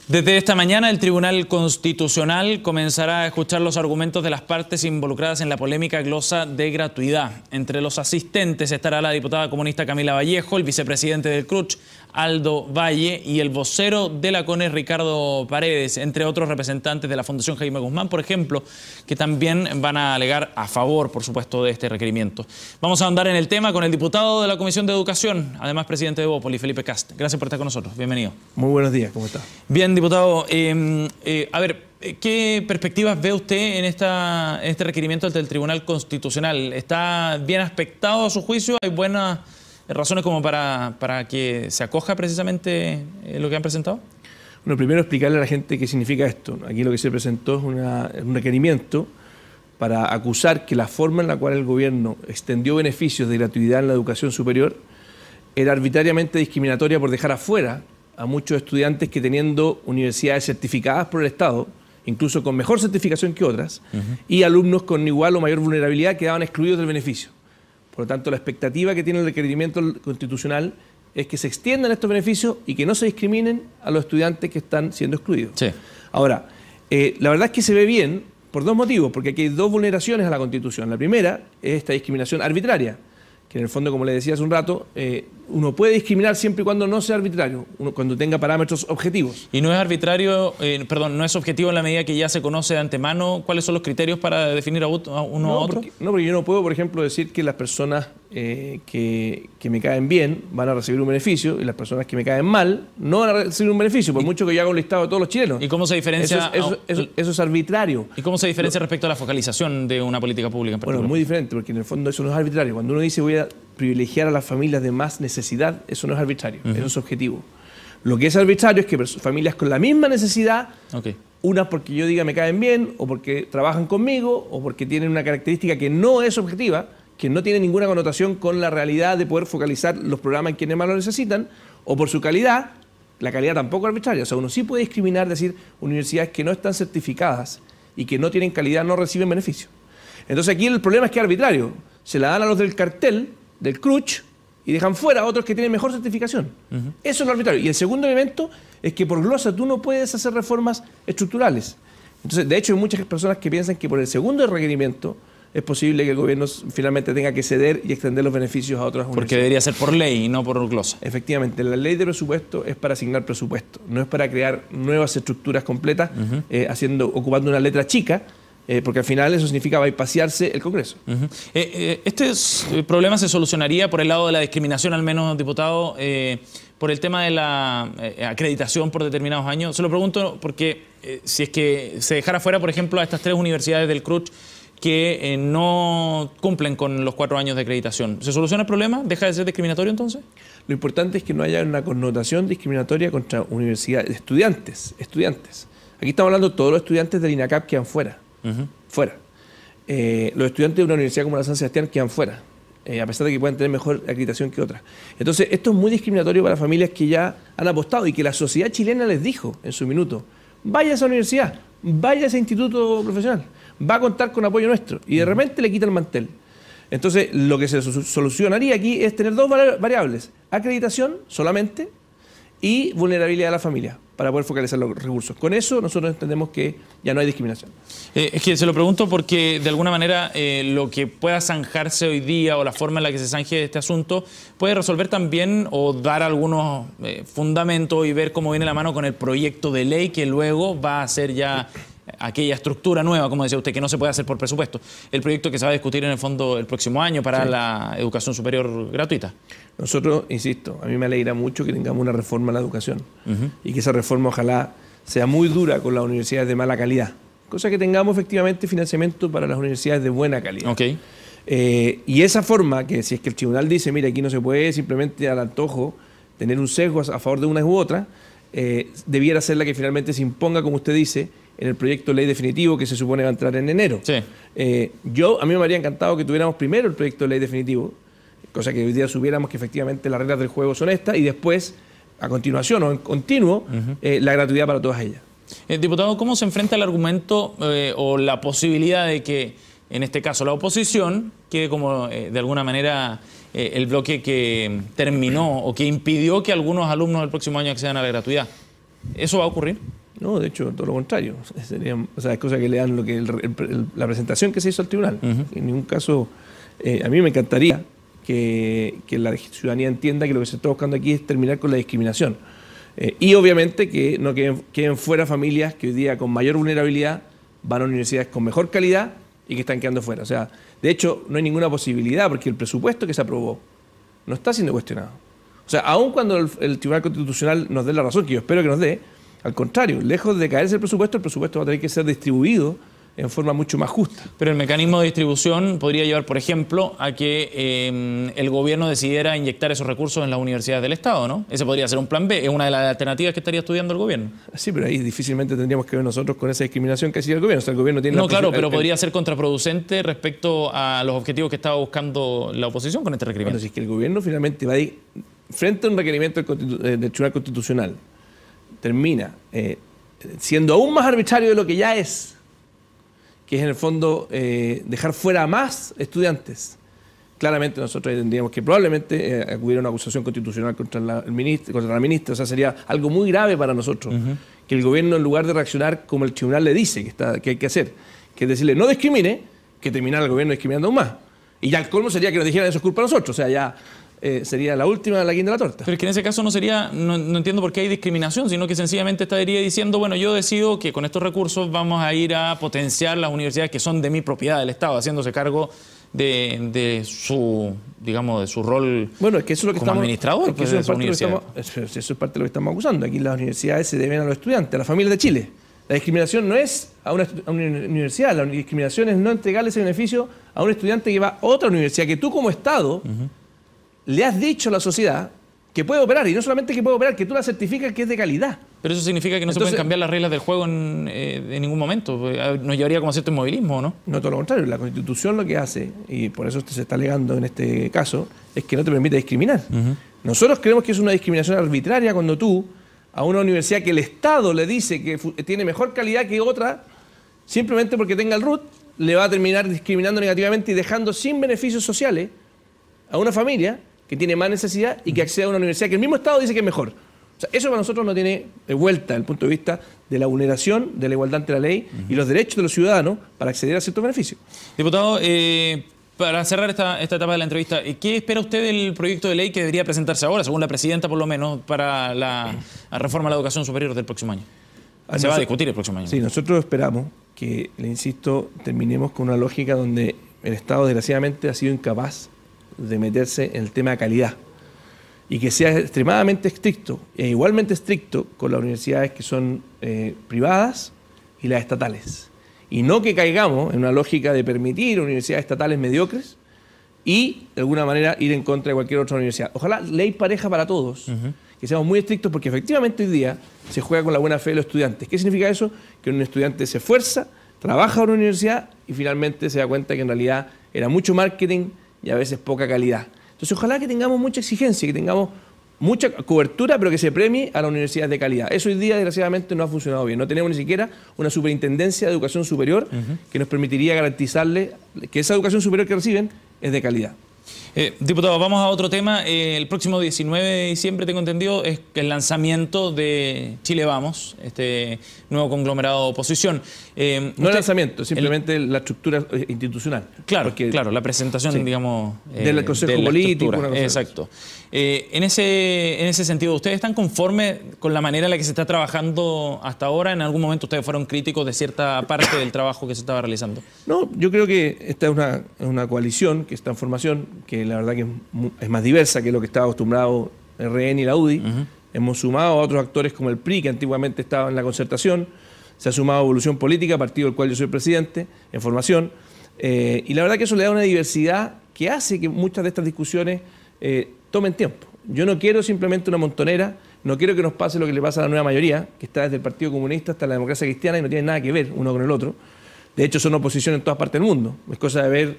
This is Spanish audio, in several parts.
Desde esta mañana, el Tribunal Constitucional comenzará a escuchar los argumentos de las partes involucradas en la polémica glosa de gratuidad. Entre los asistentes estará la diputada comunista Camila Vallejo, el vicepresidente del CRUCH, Aldo Valle, y el vocero de la CONES, Ricardo Paredes, entre otros representantes de la Fundación Jaime Guzmán, por ejemplo, que también van a alegar a favor, por supuesto, de este requerimiento. Vamos a ahondar en el tema con el diputado de la Comisión de Educación, además presidente de Bópoli, Felipe Kast. Gracias por estar con nosotros. Bienvenido. Muy buenos días, ¿cómo está? Bien, diputado. A ver, ¿qué perspectivas ve usted en este requerimiento del Tribunal Constitucional? ¿Está bien aspectado a su juicio? ¿Hay buenas razones como para que se acoja precisamente lo que han presentado? Bueno, primero explicarle a la gente qué significa esto. Aquí lo que se presentó es un requerimiento para acusar que la forma en la cual el gobierno extendió beneficios de gratuidad en la educación superior era arbitrariamente discriminatoria por dejar afuera a muchos estudiantes que, teniendo universidades certificadas por el Estado, incluso con mejor certificación que otras, y alumnos con igual o mayor vulnerabilidad, quedaban excluidos del beneficio. Por lo tanto, la expectativa que tiene el requerimiento constitucional es que se extiendan estos beneficios y que no se discriminen a los estudiantes que están siendo excluidos. Sí. Ahora, la verdad es que se ve bien por dos motivos, porque aquí hay dos vulneraciones a la Constitución. La primera es esta discriminación arbitraria, que en el fondo, como le decía hace un rato, uno puede discriminar siempre y cuando no sea arbitrario, cuando tenga parámetros objetivos. Y no es arbitrario, no es objetivo en la medida que ya se conoce de antemano cuáles son los criterios para definir a uno a otro. Porque yo no puedo, por ejemplo, decir que las personas que me caen bien van a recibir un beneficio y las personas que me caen mal no van a recibir un beneficio, por mucho que yo haga un listado de todos los chilenos. ¿Y cómo se diferencia? Eso es arbitrario. ¿Y cómo se diferencia respecto a la focalización de una política pública en particular? Bueno, muy diferente, porque en el fondo eso no es arbitrario. Cuando uno dice voy a privilegiar a las familias de más necesidad, eso no es arbitrario, eso es objetivo. Lo que es arbitrario es que familias con la misma necesidad, unas porque yo diga me caen bien, o porque trabajan conmigo, o porque tienen una característica que no es objetiva, que no tiene ninguna connotación con la realidad de poder focalizar los programas en quienes más lo necesitan, o por su calidad, la calidad tampoco es arbitraria. O sea, uno sí puede discriminar, decir, universidades que no están certificadas y que no tienen calidad no reciben beneficio. Entonces aquí el problema es que es arbitrario. Se la dan a los del cartel, del CRUCH, y dejan fuera a otros que tienen mejor certificación. Eso es lo arbitrario. Y el segundo elemento es que por glosa tú no puedes hacer reformas estructurales. Entonces, de hecho, hay muchas personas que piensan que por el segundo requerimiento es posible que el gobierno finalmente tenga que ceder y extender los beneficios a otras universidades. Porque debería ser por ley y no por glosa. Efectivamente, la ley de presupuesto es para asignar presupuesto, no es para crear nuevas estructuras completas, ocupando una letra chica, porque al final eso signica bypasearse el Congreso. Este problema se solucionaría por el lado de la discriminación, al menos, diputado, por el tema de la acreditación por determinados años. Se lo pregunto porque si es que se dejara fuera, por ejemplo, a estas tres universidades del CRUCH que no cumplen con los 4 años de acreditación, ¿se soluciona el problema? ¿Deja de ser discriminatorio entonces? Lo importante es que no haya una connotación discriminatoria contra universidades, estudiantes. Aquí estamos hablando de todos los estudiantes del INACAP que quedan fuera. Fuera. Los estudiantes de una universidad como la San Sebastián quedan fuera, a pesar de que pueden tener mejor acreditación que otras. Entonces, esto es muy discriminatorio para familias que ya han apostado y que la sociedad chilena les dijo en su minuto: vaya a esa universidad, vaya a ese instituto profesional, va a contar con apoyo nuestro. Y de repente le quita el mantel. Entonces, lo que se solucionaría aquí es tener dos variables: acreditación solamente y vulnerabilidad de la familia, para poder focalizar los recursos. Con eso nosotros entendemos que ya no hay discriminación. Es que se lo pregunto porque de alguna manera lo que pueda zanjarse hoy día o la forma en la que se zanje este asunto puede resolver también o dar algunos fundamentos y ver cómo viene la mano con el proyecto de ley que luego va a ser ya aquella estructura nueva, como decía usted, que no se puede hacer por presupuesto. El proyecto que se va a discutir en el fondo el próximo año para la educación superior gratuita. Nosotros, insisto, a mí me alegra mucho que tengamos una reforma en la educación y que esa reforma ojalá sea muy dura con las universidades de mala calidad, cosa que tengamos efectivamente financiamiento para las universidades de buena calidad. Y esa forma, que si es que el tribunal dice, mira, aquí no se puede simplemente al antojo tener un sesgo a favor de una u otra, debiera ser la que finalmente se imponga, como usted dice, en el proyecto de ley definitivo que se supone va a entrar en enero. A mí me habría encantado que tuviéramos primero el proyecto de ley definitivo, cosa que hoy día supiéramos que efectivamente las reglas del juego son estas, y después, a continuación o en continuo, la gratuidad para todas ellas. Diputado, ¿cómo se enfrenta el argumento o la posibilidad de que, en este caso, la oposición quede como, de alguna manera, el bloque que terminó o que impidió que algunos alumnos del próximo año accedan a la gratuidad? ¿Eso va a ocurrir? No, de hecho, todo lo contrario. O sea, es cosa que le dan la presentación que se hizo al tribunal. En ningún caso, a mí me encantaría que la ciudadanía entienda que lo que se está buscando aquí es terminar con la discriminación. Y obviamente que no queden fuera familias que hoy día con mayor vulnerabilidad van a universidades con mejor calidad y que están quedando fuera. O sea, de hecho, no hay ninguna posibilidad porque el presupuesto que se aprobó no está siendo cuestionado. O sea, aun cuando el Tribunal Constitucional nos dé la razón, que yo espero que nos dé, al contrario, lejos de caerse el presupuesto va a tener que ser distribuido en forma mucho más justa. Pero el mecanismo de distribución podría llevar, por ejemplo, a que el gobierno decidiera inyectar esos recursos en las universidades del Estado, ¿no? Ese podría ser un plan B, es una de las alternativas que estaría estudiando el gobierno. Sí, pero ahí difícilmente tendríamos que ver nosotros con esa discriminación que hacía el gobierno. O sea, el gobierno tiene no, claro, pero podría ser contraproducente respecto a los objetivos que estaba buscando la oposición con este requerimiento. Bueno, si es que el gobierno finalmente va a ir frente a un requerimiento del Tribunal Constitucional, termina siendo aún más arbitrario de lo que ya es, que es en el fondo dejar fuera a más estudiantes. Claramente nosotros tendríamos que probablemente acudir a una acusación constitucional contra la ministra, o sea, sería algo muy grave para nosotros, que el gobierno, en lugar de reaccionar como el tribunal le dice que hay que hacer, que es decirle no discrimine, que terminara el gobierno discriminando aún más. Y ya el colmo sería que nos dijeran eso es culpa de nosotros, o sea, ya sería la última, la guinda de la torta. Pero es que en ese caso no sería, no entiendo por qué hay discriminación, sino que sencillamente estaría diciendo, bueno, yo decido que con estos recursos vamos a ir a potenciar las universidades que son de mi propiedad del Estado, haciéndose cargo de su, digamos, de su rol, bueno, es que eso es lo que como administrador. Eso es parte de lo que estamos acusando. Aquí las universidades se deben a los estudiantes, a las familias de Chile. La discriminación no es a una universidad, la discriminación es no entregarle ese beneficio a un estudiante que va a otra universidad, que tú como Estado le has dicho a la sociedad que puede operar, y no solamente que puede operar, que tú la certificas que es de calidad. Pero eso significa que no se pueden cambiar las reglas del juego en ningún momento. Nos llevaría como a cierto inmovilismo, ¿no? No, todo lo contrario. La Constitución lo que hace, y por eso se está alegando en este caso, es que no te permite discriminar. Nosotros creemos que es una discriminación arbitraria cuando tú, a una universidad que el Estado le dice que tiene mejor calidad que otra, simplemente porque tenga el RUT, le va a terminar discriminando negativamente y dejando sin beneficios sociales a una familia que tiene más necesidad y que accede a una universidad que el mismo Estado dice que es mejor. O sea, eso para nosotros no tiene vuelta desde el punto de vista de la vulneración de la igualdad ante la ley y los derechos de los ciudadanos para acceder a ciertos beneficios. Diputado, para cerrar esta etapa de la entrevista, ¿qué espera usted del proyecto de ley que debería presentarse ahora, según la presidenta por lo menos, para la reforma a la educación superior del próximo año? Se va a discutir el próximo año. Sí, nosotros esperamos que, le insisto, terminemos con una lógica donde el Estado desgraciadamente ha sido incapaz de meterse en el tema de calidad y que sea extremadamente estricto e igualmente estricto con las universidades que son privadas y las estatales. Y no que caigamos en una lógica de permitir universidades estatales mediocres y de alguna manera ir en contra de cualquier otra universidad. Ojalá ley pareja para todos, que seamos muy estrictos porque efectivamente hoy día se juega con la buena fe de los estudiantes. ¿Qué significa eso? Que un estudiante se esfuerza, trabaja en una universidad y finalmente se da cuenta que en realidad era mucho marketing y a veces poca calidad. Entonces, ojalá que tengamos mucha exigencia, que tengamos mucha cobertura, pero que se premie a las universidades de calidad. Eso hoy día, desgraciadamente, no ha funcionado bien. No tenemos ni siquiera una superintendencia de educación superior que nos permitiría garantizarle que esa educación superior que reciben es de calidad. Diputado, vamos a otro tema. El próximo 19 de diciembre, tengo entendido, es el lanzamiento de Chile Vamos, este nuevo conglomerado de oposición. No el lanzamiento, simplemente la estructura institucional. Claro, claro, la presentación, digamos, del Consejo Político. Exacto. En ese sentido, ¿ustedes están conformes con la manera en la que se está trabajando hasta ahora? ¿En algún momento ustedes fueron críticos de cierta parte del trabajo que se estaba realizando? No, yo creo que esta es una coalición que está en formación, que la verdad que es más diversa que lo que estaba acostumbrado el RN y la UDI. Hemos sumado a otros actores como el PRI, que antiguamente estaba en la concertación. Se ha sumado Evolución Política, partido del cual yo soy presidente, en formación. Y la verdad que eso le da una diversidad que hace que muchas de estas discusiones tomen tiempo. Yo no quiero simplemente una montonera, no quiero que nos pase lo que le pasa a la nueva mayoría, que está desde el Partido Comunista hasta la democracia cristiana y no tiene nada que ver uno con el otro. De hecho, son oposición en todas partes del mundo. Es cosa de ver,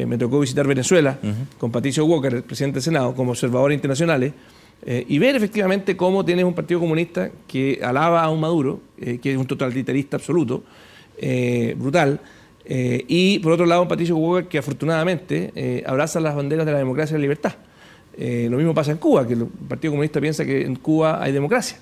me tocó visitar Venezuela con Patricio Walker, el presidente del Senado, como observadores internacionales, y ver efectivamente cómo tienes un Partido Comunista que alaba a un Maduro, que es un totalitarista absoluto, brutal, y por otro lado un Patricio Walker que afortunadamente abraza las banderas de la democracia y la libertad. Lo mismo pasa en Cuba, que el Partido Comunista piensa que en Cuba hay democracia.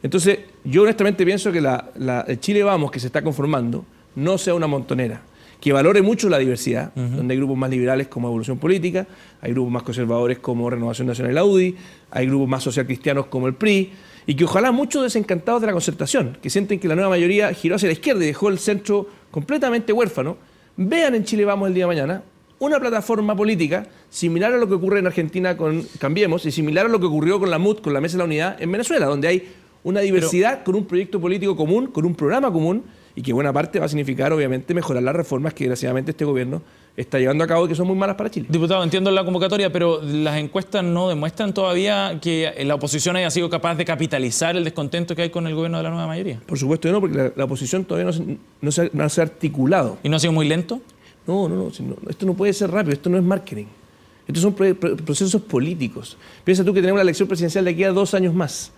Entonces, yo honestamente pienso que el Chile Vamos que se está conformando no sea una montonera, que valore mucho la diversidad, donde hay grupos más liberales como Evolución Política, hay grupos más conservadores como Renovación Nacional y la UDI, hay grupos más socialcristianos como el PRI, y que ojalá muchos desencantados de la concertación, que sienten que la nueva mayoría giró hacia la izquierda y dejó el centro completamente huérfano, vean en Chile Vamos el día de mañana una plataforma política similar a lo que ocurre en Argentina con Cambiemos y similar a lo que ocurrió con la MUD, con la Mesa de la Unidad en Venezuela, donde hay una diversidad con un proyecto político común, con un programa común, y que buena parte va a significar, obviamente, mejorar las reformas que, desgraciadamente, este gobierno está llevando a cabo y que son muy malas para Chile. Diputado, entiendo la convocatoria, pero las encuestas no demuestran todavía que la oposición haya sido capaz de capitalizar el descontento que hay con el gobierno de la nueva mayoría. Por supuesto que no, porque la oposición todavía no se ha articulado. ¿Y no ha sido muy lento? No, esto no puede ser rápido, esto no es marketing. Estos son procesos políticos. Piensa tú que tenemos la elección presidencial de aquí a 2 años más.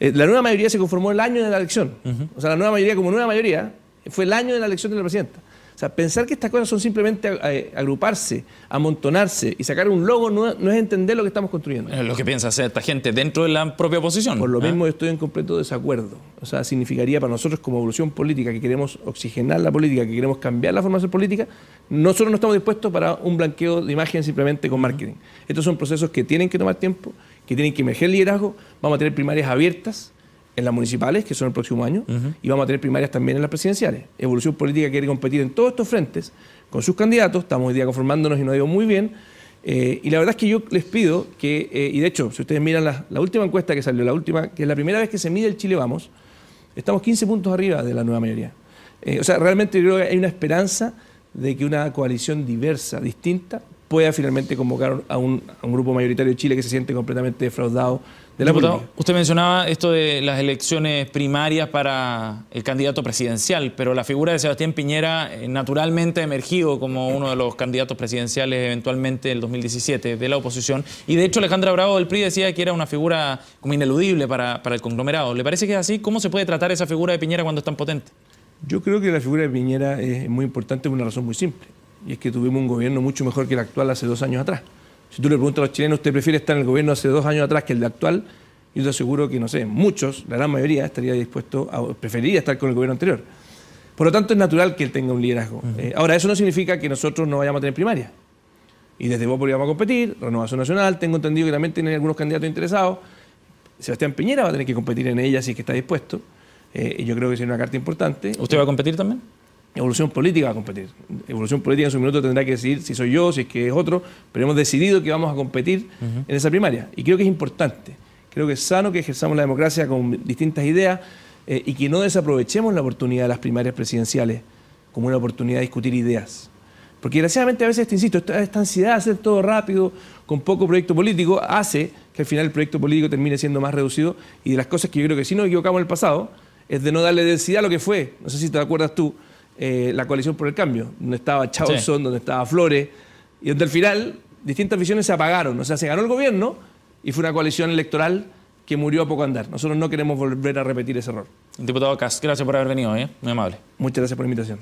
La nueva mayoría se conformó el año de la elección. O sea, la nueva mayoría como nueva mayoría fue el año de la elección de la presidenta. O sea, pensar que estas cosas son simplemente agruparse, amontonarse y sacar un logo no es entender lo que estamos construyendo. Es lo que piensa hacer esta gente dentro de la propia oposición. Por lo mismo estoy en completo desacuerdo. O sea, significaría para nosotros como Evolución Política, que queremos oxigenar la política, que queremos cambiar la forma de hacer política, nosotros no estamos dispuestos para un blanqueo de imagen simplemente con marketing. Estos son procesos que tienen que tomar tiempo, que tienen que emerger liderazgo. Vamos a tener primarias abiertas en las municipales, que son el próximo año, y vamos a tener primarias también en las presidenciales. Evolución Política quiere competir en todos estos frentes con sus candidatos, estamos hoy día conformándonos y nos ha ido muy bien, y la verdad es que yo les pido que, y de hecho, si ustedes miran la última encuesta que salió, la última, que es la primera vez que se mide el Chile Vamos, estamos 15 puntos arriba de la nueva mayoría. O sea, realmente yo creo que hay una esperanza de que una coalición diversa, distinta, pueda finalmente convocar a un grupo mayoritario de Chile que se siente completamente defraudado de la política. Usted mencionaba esto de las elecciones primarias para el candidato presidencial, pero la figura de Sebastián Piñera naturalmente ha emergido como uno de los candidatos presidenciales eventualmente del 2017 de la oposición. Y de hecho Alejandra Bravo del PRI decía que era una figura como ineludible para el conglomerado. ¿Le parece que es así? ¿Cómo se puede tratar esa figura de Piñera cuando es tan potente? Yo creo que la figura de Piñera es muy importante por una razón muy simple. Y es que tuvimos un gobierno mucho mejor que el actual hace 2 años atrás. Si tú le preguntas a los chilenos, ¿usted prefiere estar en el gobierno hace 2 años atrás que el de actual? Yo te aseguro que, no sé, muchos, la gran mayoría, preferiría estar con el gobierno anterior. Por lo tanto, es natural que él tenga un liderazgo. Ahora, eso no significa que nosotros no vayamos a tener primaria. Y desde Bópoli vamos a competir, Renovación Nacional, tengo entendido que también tienen algunos candidatos interesados. Sebastián Piñera va a tener que competir en ella si es que está dispuesto. Y yo creo que es una carta importante. ¿Usted va a competir también? Evolución Política va a competir. Evolución Política en su minuto tendrá que decidir si soy yo, si es que es otro, pero hemos decidido que vamos a competir en esa primaria. Y creo que es importante. Creo que es sano que ejerzamos la democracia con distintas ideas y que no desaprovechemos la oportunidad de las primarias presidenciales como una oportunidad de discutir ideas. Porque desgraciadamente a veces, te insisto, esta ansiedad de hacer todo rápido, con poco proyecto político, hace que al final el proyecto político termine siendo más reducido. Y de las cosas que yo creo que sí nos equivocamos en el pasado, es de no darle densidad a lo que fue. No sé si te acuerdas tú, la coalición por el cambio, donde estaba Chausson, donde estaba Flores, y donde al final distintas visiones se apagaron. O sea, se ganó el gobierno y fue una coalición electoral que murió a poco andar. Nosotros no queremos volver a repetir ese error. Diputado Kast, gracias por haber venido, muy amable. Muchas gracias por la invitación.